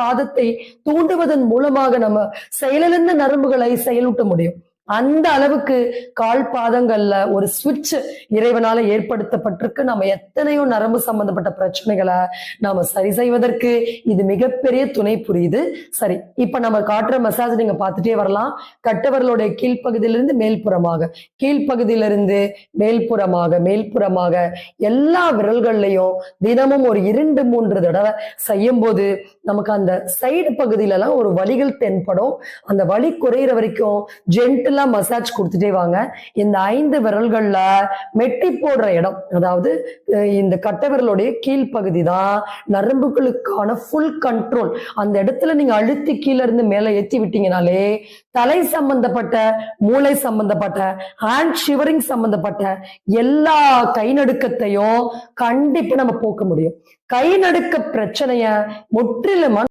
பாதத்தை தூண்டுவதன் மூலமாக நம்ம செயலிழந்த நரம்புகளை செயலூட்ட முடியும். அந்த அளவுக்கு கால் பாதங்கள்ல ஒரு ஸ்விட்ச் இறைவனால ஏற்படுத்தப்பட்டிருக்கு. நம்ம எத்தனையோ நரம்பு சம்பந்தப்பட்ட பிரச்சனைகளை நாம சரி செய்வதற்கு இது மிகப்பெரிய துணை புரியுது. சரி, இப்ப நம்ம காட்டுற மசாஜ் நீங்க பார்த்துட்டே வரலாம். கட்டவர்களுடைய கீழ்ப்பகுதியிலிருந்து மேல்புறமாக, கீழ்ப்பகுதியிலிருந்து மேல்புறமாக எல்லா விரல்கள்லையும் தினமும் ஒரு 2-3 தடவை செய்யும் போது நமக்கு அந்த சைடு பகுதியில எல்லாம் ஒரு வலிகள் தென்படும். அந்த வலி குறையிற வரைக்கும் ஜென்டிலா மசாஜ் கொடுத்துட்டே வாங்க. இந்த 5 விரல்கள்ல மெட்டி போடுற இடம், அதாவது இந்த கட்டவிரலுடைய கீழ்ப்பகுதி தான் நரம்புகளுக்கான ஃபுல் கண்ட்ரோல். அந்த இடத்துல நீங்க அழுத்தி கீழே இருந்து மேல ஏத்தி விட்டீங்கனாலே தலை சம்பந்தப்பட்ட, மூளை சம்பந்தப்பட்ட, ஹேண்ட் ஷிவரிங் சம்பந்தப்பட்ட எல்லா கை நடுக்கத்தையும் கண்டிப்பா நம்ம போக்க முடியும். கை நடுக்க பிரச்சனைய முற்றிலுமா